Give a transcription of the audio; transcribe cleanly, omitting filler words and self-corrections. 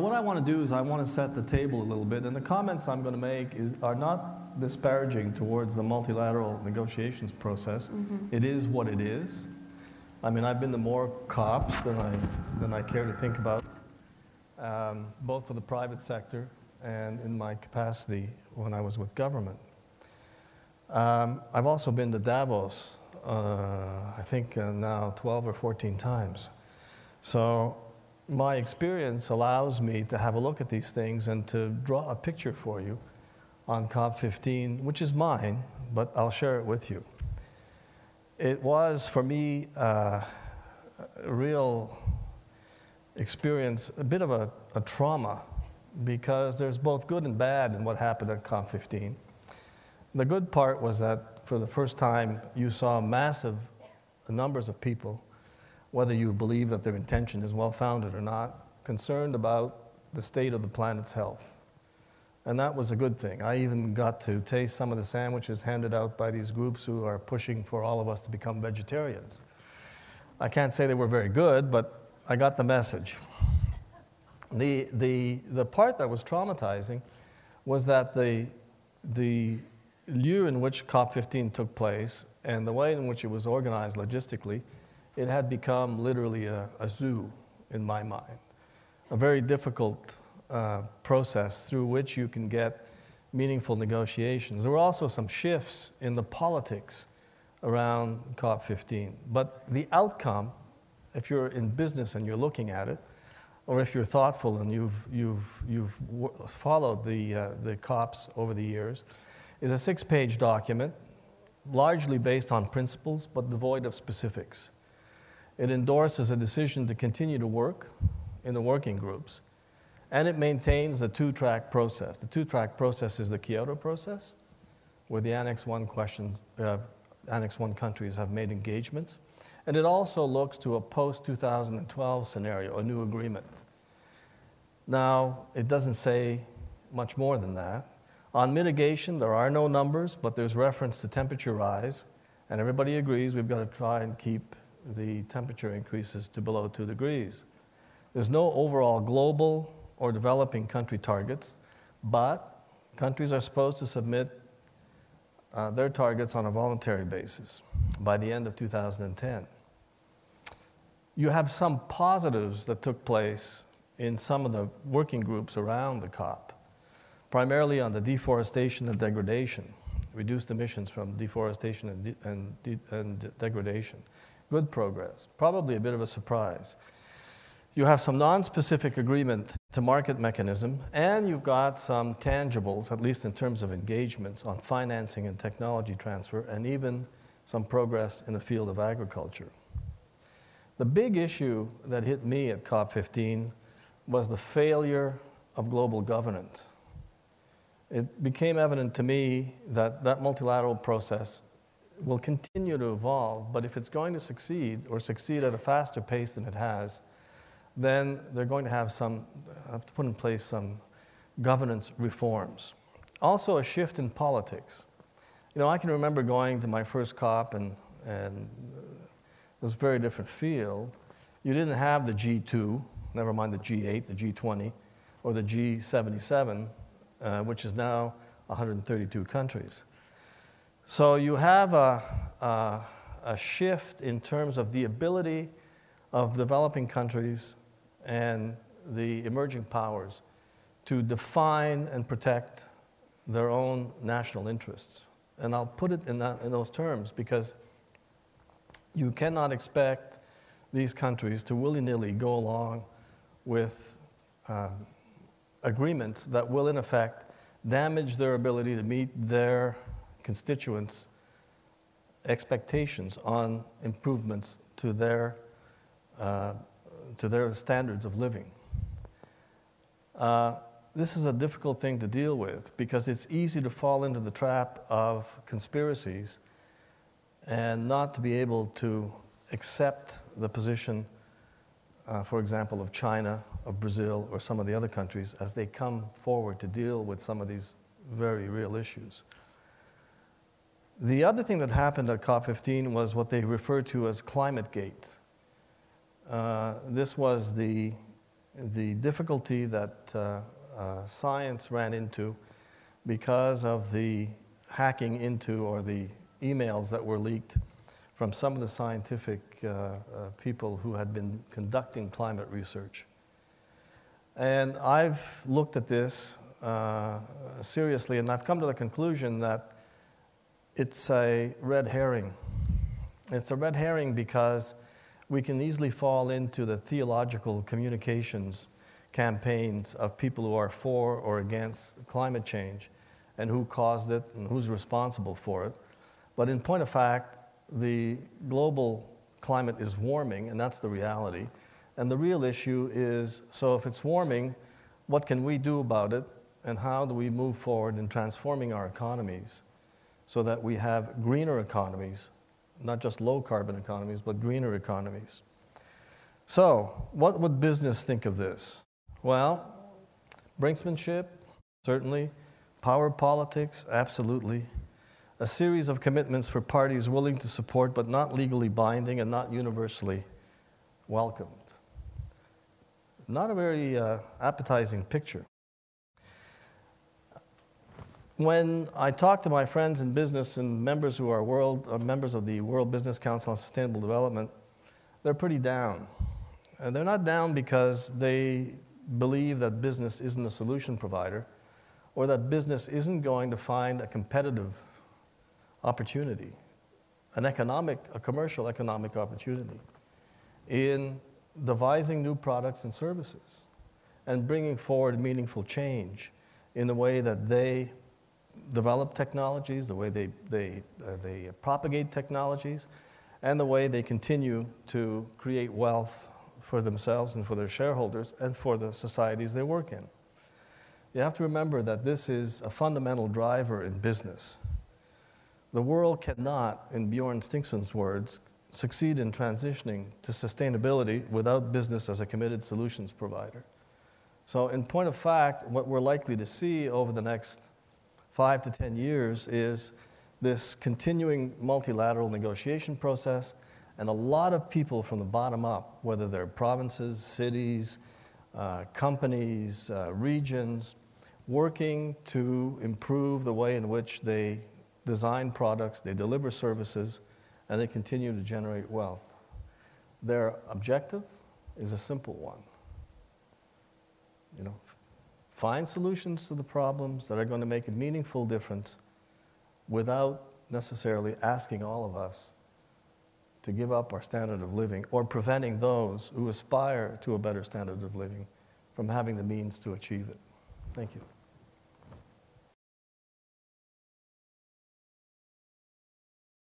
What I want to do is I want to set the table a little bit, and the comments I'm going to make are not disparaging towards the multilateral negotiations process. It is what it is. I mean, I've been to more COPs than I care to think about, both for the private sector and in my capacity when I was with government. I've also been to Davos, I think now 12 or 14 times. So my experience allows me to have a look at these things and to draw a picture for you on COP15, which is mine, but I'll share it with you. It was, for me, a real experience, a bit of a trauma, because there's both good and bad in what happened at COP15. The good part was that for the first time, you saw massive numbers of people, whether you believe that their intention is well-founded or not, concerned about the state of the planet's health. And that was a good thing. I even got to taste some of the sandwiches handed out by these groups who are pushing for all of us to become vegetarians. I can't say they were very good, but I got the message. The part that was traumatizing was that the year in which COP15 took place and the way in which it was organized logistically, it had become literally a zoo in my mind. A very difficult process through which you can get meaningful negotiations. There were also some shifts in the politics around COP15. But the outcome, if you're in business and you're looking at it, or if you're thoughtful and you've followed the COPs over the years, is a 6-page document, largely based on principles, but devoid of specifics. It endorses a decision to continue to work in the working groups, and it maintains the two-track process. The two-track process is the Kyoto process, where the Annex 1 countries have made engagements, and it also looks to a post-2012 scenario, a new agreement. Now, it doesn't say much more than that. On mitigation, there are no numbers, but there's reference to temperature rise, and everybody agrees we've got to try and keep the temperature increases to below 2 degrees. There's no overall global or developing country targets, but countries are supposed to submit their targets on a voluntary basis by the end of 2010. You have some positives that took place in some of the working groups around the COP, primarily on the deforestation and degradation, reduced emissions from deforestation and degradation. Good progress, probably a bit of a surprise. You have some non-specific agreement to market mechanism, and you've got some tangibles, at least in terms of engagements on financing and technology transfer, and even some progress in the field of agriculture. The big issue that hit me at COP15 was the failure of global governance. It became evident to me that that multilateral process will continue to evolve, but if it's going to succeed, or succeed at a faster pace than it has, then they're going to have to put in place some governance reforms. Also, a shift in politics. You know, I can remember going to my first COP, and it was a very different field. You didn't have the G2, never mind the G8, the G20, or the G77, which is now 132 countries. So you have a shift in terms of the ability of developing countries and the emerging powers to define and protect their own national interests. And I'll put it in those terms because you cannot expect these countries to willy-nilly go along with agreements that will, in effect, damage their ability to meet their constituents' expectations on improvements to their standards of living. This is a difficult thing to deal with because it's easy to fall into the trap of conspiracies and not to be able to accept the position, for example, of China, of Brazil, or some of the other countries as they come forward to deal with some of these very real issues. The other thing that happened at COP15 was what they referred to as ClimateGate. This was the the difficulty that science ran into because of the hacking into or the emails that were leaked from some of the scientific people who had been conducting climate research. And I've looked at this seriously, and I've come to the conclusion that it's a red herring. It's a red herring because we can easily fall into the theological communications campaigns of people who are for or against climate change and who caused it and who's responsible for it. But in point of fact, the global climate is warming, and that's the reality. And the real issue is, so if it's warming, what can we do about it, and how do we move forward in transforming our economies so that we have greener economies, not just low-carbon economies, but greener economies. So what would business think of this? Well, brinksmanship, certainly. Power politics, absolutely. A series of commitments for parties willing to support but not legally binding and not universally welcomed. Not a very appetizing picture. When I talk to my friends in business and members who are members of the World Business Council on Sustainable Development, they're pretty down. And they're not down because they believe that business isn't a solution provider or that business isn't going to find a competitive opportunity, a commercial economic opportunity in devising new products and services and bringing forward meaningful change in the way that they develop technologies, the way they propagate technologies, and the way they continue to create wealth for themselves and for their shareholders and for the societies they work in. You have to remember that this is a fundamental driver in business. The world cannot, in Bjorn Stinkson's words, succeed in transitioning to sustainability without business as a committed solutions provider. So in point of fact, what we're likely to see over the next 5 to 10 years is this continuing multilateral negotiation process, and a lot of people from the bottom up, whether they're provinces, cities, companies, regions, working to improve the way in which they design products, they deliver services, and they continue to generate wealth. Their objective is a simple one. Find solutions to the problems that are going to make a meaningful difference without necessarily asking all of us to give up our standard of living or preventing those who aspire to a better standard of living from having the means to achieve it. Thank you.